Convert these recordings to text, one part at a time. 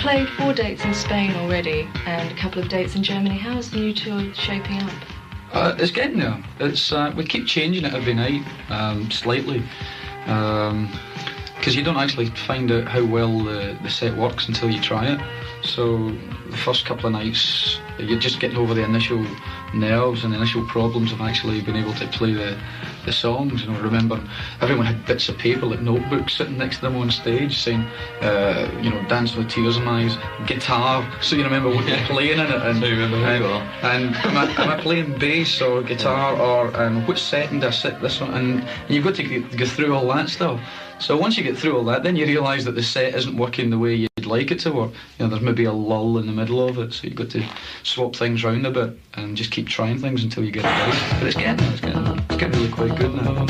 played 4 dates in Spain already and a couple of dates in Germany. How's the new tour shaping up? It's getting there. It's we keep changing it every night, slightly, because you don't actually find out how well the set works until you try it. So the first couple of nights, you're just getting over the initial nerves and the initial problems of actually being able to play the songs. You know, remember, everyone had bits of paper, like notebooks, sitting next to them on stage, saying, you know, "Dance with Tears in My Eyes," guitar, so you remember what you're playing in it. And, so you remember who you are. And am I playing bass or guitar, or which setting do I sit this one? And you've got to go through all that stuff. So once you get through all that, then you realise that the set isn't working the way you'd like it to work. You know, there's maybe a lull in the middle of it, so you've got to swap things round a bit and just keep trying things until you get it right. But it's getting really quite good now.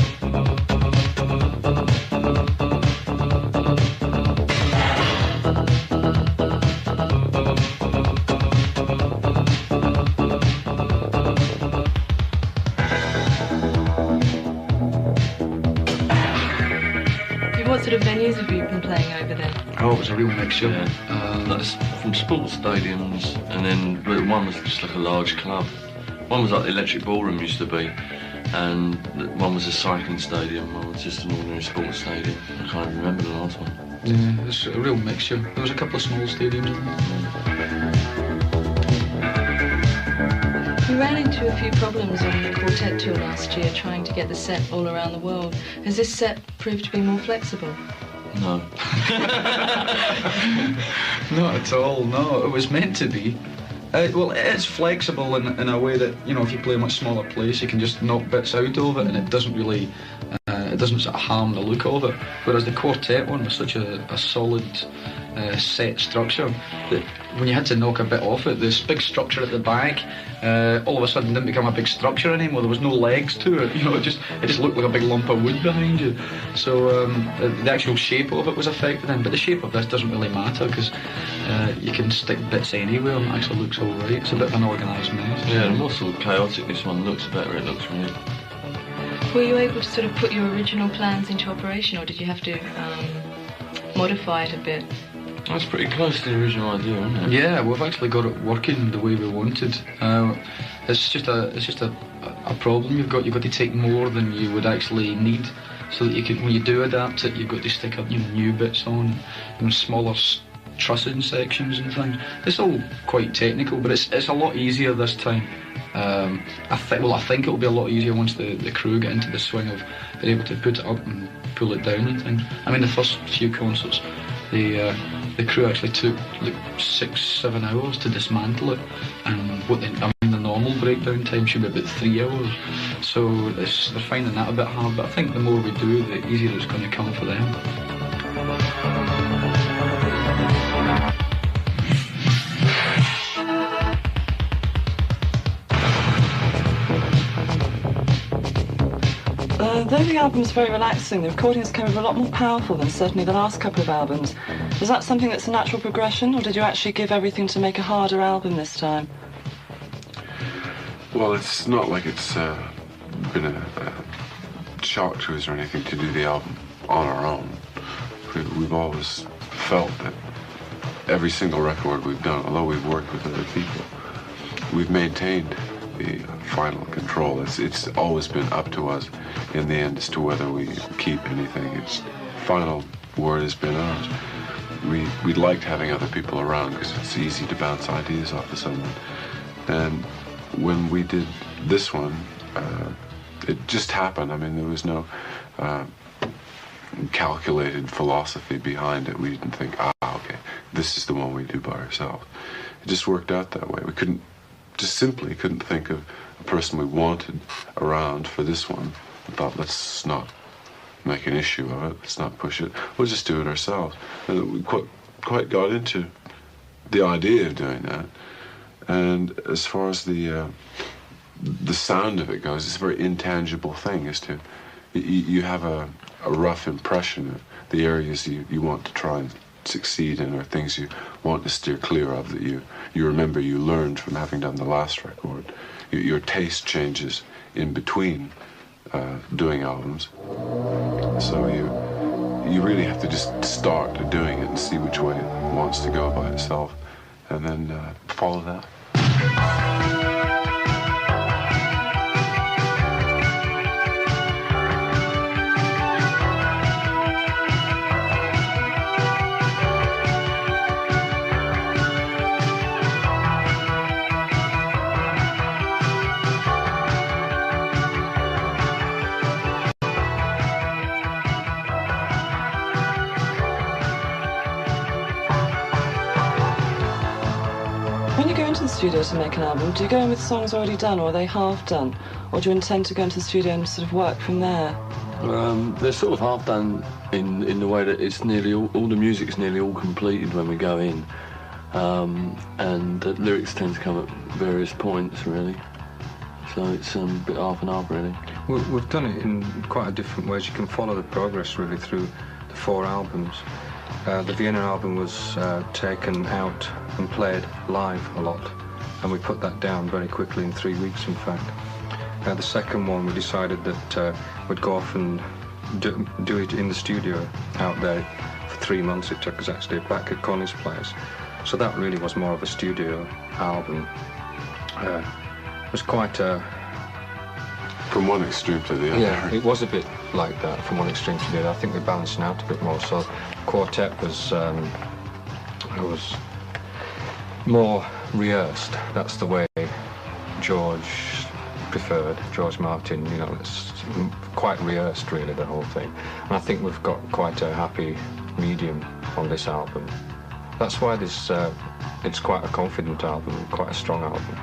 What sort of venues have you been playing over there? Oh, it was a real mixture. Like from sports stadiums, and then one was just like a large club. One was like the Electric Ballroom used to be, and one was a cycling stadium, one was just an ordinary sports stadium. I can't even remember the last one. Yeah, it was a real mixture. There was a couple of small stadiums. You ran into a few problems on the quartet tour last year trying to get the set all around the world. Has this set proved to be more flexible? No. Not at all, no. It was meant to be. Well, it's flexible in a way that, you know, if you play a much smaller place, you can just knock bits out of it and it doesn't really, it doesn't sort of harm the look of it. Whereas the quartet one was such a solid set structure that when you had to knock a bit off it, this big structure at the back all of a sudden didn't become a big structure anymore. There was no legs to it, you know, it just looked like a big lump of wood behind you. So the actual shape of it was affected then, but the shape of this doesn't really matter because you can stick bits anywhere and it actually looks all right. It's a bit of an organised mess. Yeah, the more sort of chaotic this one looks, the better it looks really. Were you able to sort of put your original plans into operation, or did you have to modify it a bit? That's pretty close to the original idea, isn't it? Yeah, we've actually got it working the way we wanted. It's just a problem. You've got to take more than you would actually need, so that you can, when you do adapt it, you've got to stick up, you know, new bits on, you know, smaller trussing sections and things. It's all quite technical, but it's a lot easier this time. I think it'll be a lot easier once the crew get into the swing of being able to put it up and pull it down and things. I mean, the first few concerts, the crew actually took like 6-7 hours to dismantle it, and the normal breakdown time should be about 3 hours. So they're finding that a bit hard, but I think the more we do, the easier it's going to come for them. Though the album's very relaxing, the recordings came a lot more powerful than certainly the last couple of albums. Was that something that's a natural progression, or did you actually give everything to make a harder album this time? Well, it's not like it's been a shock to us or anything to do the album on our own. We've always felt that every single record we've done, although we've worked with other people, we've maintained the final control. It's always been up to us in the end as to whether we keep anything. Its final word has been ours. We liked having other people around because it's easy to bounce ideas off of someone. And when we did this one, it just happened. I mean, there was no calculated philosophy behind it. We didn't think, okay, this is the one we do by ourselves. It just worked out that way. We simply couldn't think of a person we wanted around for this one. We thought, let's not make an issue of it, let's not push it, we'll just do it ourselves. And we quite got into the idea of doing that. And as far as the sound of it goes, it's a very intangible thing. As to you have a rough impression of the areas you want to try and succeed in, or things you want to steer clear of that you remember you learned from having done the last record. Your taste changes in between doing albums, so you really have to just start doing it and see which way it wants to go by itself, and then follow that. When you go into the studio to make an album, do you go in with songs already done, or are they half done? Or do you intend to go into the studio and sort of work from there? They're sort of half done in the way that it's nearly all the music's nearly all completed when we go in, and the lyrics tend to come at various points really. So it's a bit half and half really. We've done it in quite a different ways. You can follow the progress really through the 4 albums. The Vienna album was taken out and played live a lot, and we put that down very quickly in 3 weeks, in fact. The second one, we decided that we'd go off and do it in the studio out there for 3 months. It took us actually back at Connie's place. So that really was more of a studio album. It was quite From one extreme to the other. Yeah, it was a bit like that from one extreme to the other. I think we balanced it out a bit more. So quartet was more rehearsed. That's the way George preferred, George Martin. You know, it's quite rehearsed really, the whole thing. And I think we've got quite a happy medium on this album. That's why this it's quite a confident album, quite a strong album.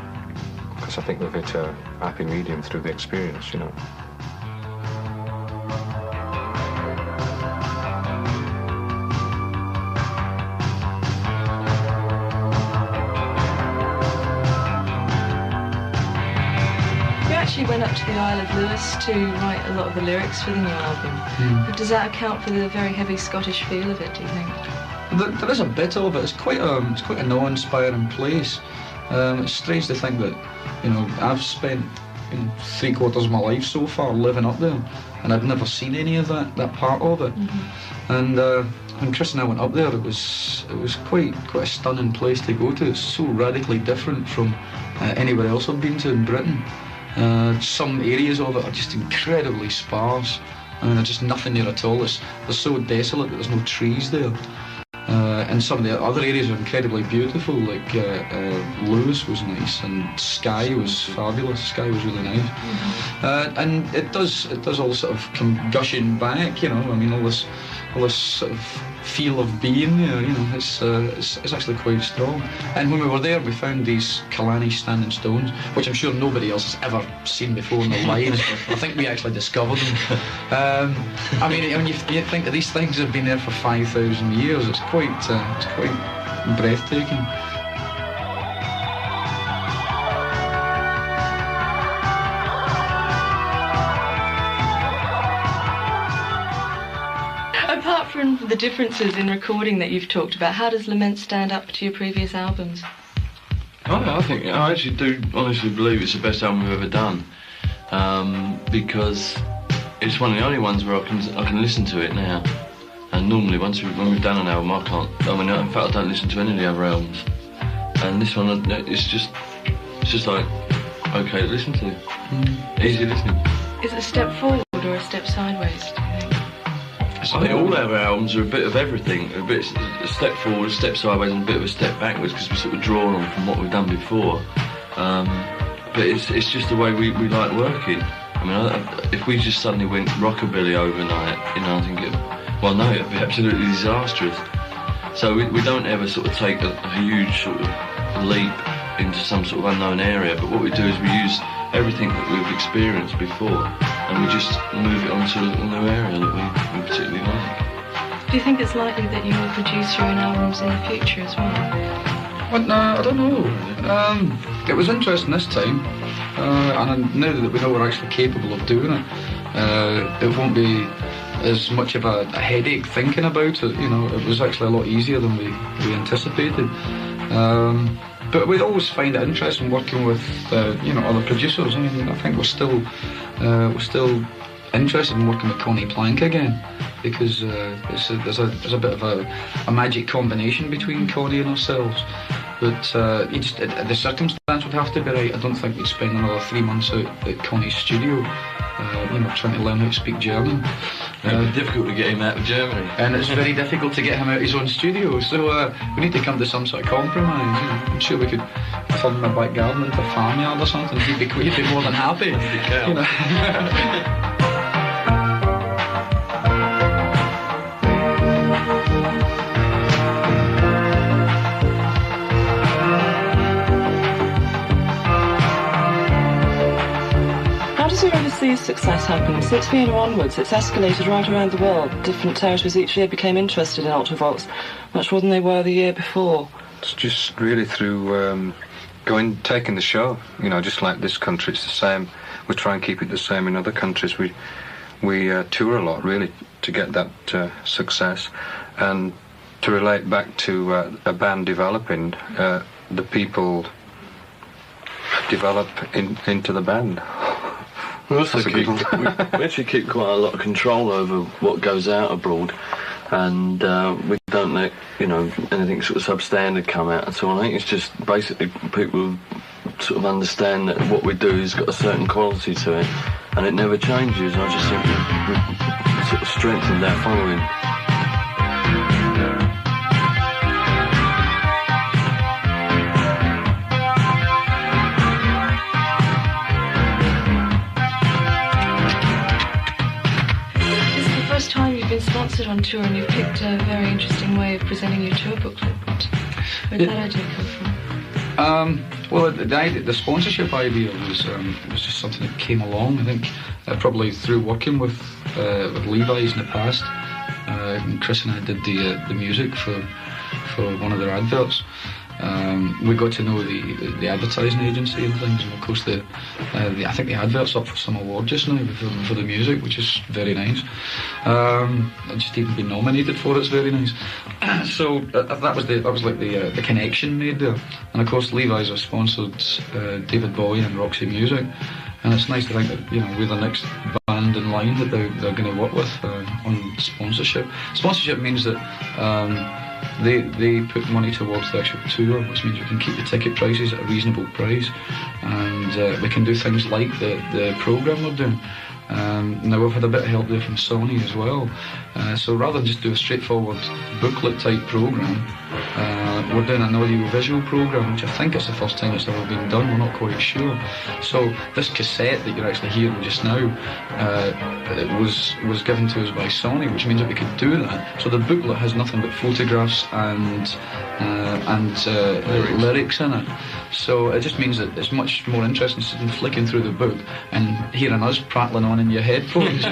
Because I think we've hit a happy medium through the experience, you know. You actually went up to the Isle of Lewis to write a lot of the lyrics for the new album. But does that account for the very heavy Scottish feel of it, do you think? There is a bit of it. It's quite an awe-inspiring place. It's strange to think that, you know, I've spent 3/4 of my life so far living up there, and I'd never seen any of that part of it. And when Chris and I went up there, it was quite a stunning place to go to. It's so radically different from anywhere else I've been to in Britain. Some areas of it are just incredibly sparse. I mean, there's just nothing there at all. They're so desolate that there's no trees there. And some of the other areas are incredibly beautiful, like Lewis was nice, and Skye was fabulous. Skye was really nice, and it does all sort of come gushing back, you know. I mean, all this sort of feel of being there, you know. It's actually quite strong. And when we were there, we found these Killarney standing stones, which I'm sure nobody else has ever seen before in their lives. I think we actually discovered them. I mean, when you think that these things have been there for 5,000 years, it's quite breathtaking. Apart from the differences in recording that you've talked about, how does Lament stand up to your previous albums? I actually do honestly believe it's the best album we've ever done, because it's one of the only ones where I can listen to it now. And normally, when we've done an album, I can't. I mean, in fact, I don't listen to any of the other albums. And this one, it's just like okay to listen to, easy listening. Is it a step forward or a step sideways, do you think? I think all our albums are a bit of everything. A step forward, a step sideways, and a bit of a step backwards, because we sort of draw on from what we've done before. But it's just the way we like working. I mean, if we just suddenly went rockabilly overnight, you know, I think it'd be absolutely disastrous. So we don't ever sort of take a huge sort of leap into some sort of unknown area, but what we do is we use everything that we've experienced before, and we just move it onto a new area that we particularly like. Do you think it's likely that you will produce your own albums in the future as well? Well, no, I don't know. It was interesting this time, and now that we know we're actually capable of doing it, it won't be as much of a headache thinking about it. You know, it was actually a lot easier than we anticipated. But we always find it interesting working with other producers. I mean, I think we're still interested in working with Connie Plank again, because there's a bit of a magic combination between Connie and ourselves. But the circumstance would have to be right. I don't think we'd spend another 3 months out at Connie's studio, trying to learn how to speak German. It'd be difficult to get him out of Germany. And it's very difficult to get him out of his own studio, so we need to come to some sort of compromise. I'm sure we could turn my back garden into a farmyard or something. He'd be more than happy. You know. Your overseas success happened. Since Vienna onwards, it's escalated right around the world. Different territories each year became interested in Ultravox, much more than they were the year before. It's just really through taking the show. Just like this country, it's the same. We try and keep it the same in other countries. We tour a lot, really, to get that success. And to relate back to a band developing, the people develop into the band. We also we actually keep quite a lot of control over what goes out abroad, and we don't let anything sort of substandard come out at all. I think it's just basically people sort of understand that what we do has got a certain quality to it, and it never changes. I just think we've sort of strengthened our following. Time you've been sponsored on tour, and you've picked a very interesting way of presenting your tour booklet. Where did that idea come from? Well, the sponsorship idea was just something that came along. I think probably through working with Levi's in the past. Chris and I did the music for one of their adverts. We got to know the advertising agency and things, and of course I think the advert's up for some award just now for the music, which is very nice. Just even being nominated for it's very nice. So that was like the connection made there, and of course Levi's have sponsored David Bowie and Roxy Music, and it's nice to think that we're the next band in line that they're going to work with on sponsorship. Sponsorship means that they put money towards the actual tour, which means we can keep the ticket prices at a reasonable price, and we can do things like the programme we're doing. Now we've had a bit of help there from Sony as well, so rather than just do a straightforward booklet type programme, we're doing an audio-visual programme, which I think it's the first time it's ever been done. We're not quite sure. So this cassette that you're actually hearing just now it was given to us by Sony, which means that we could do that. So the booklet has nothing but photographs and lyrics in it. So it just means that it's much more interesting sitting flicking through the book and hearing us prattling on in your headphones.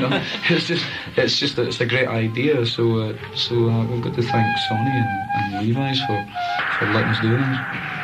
It's a great idea. So we've got to thank Sony and Levi's for letting us do this.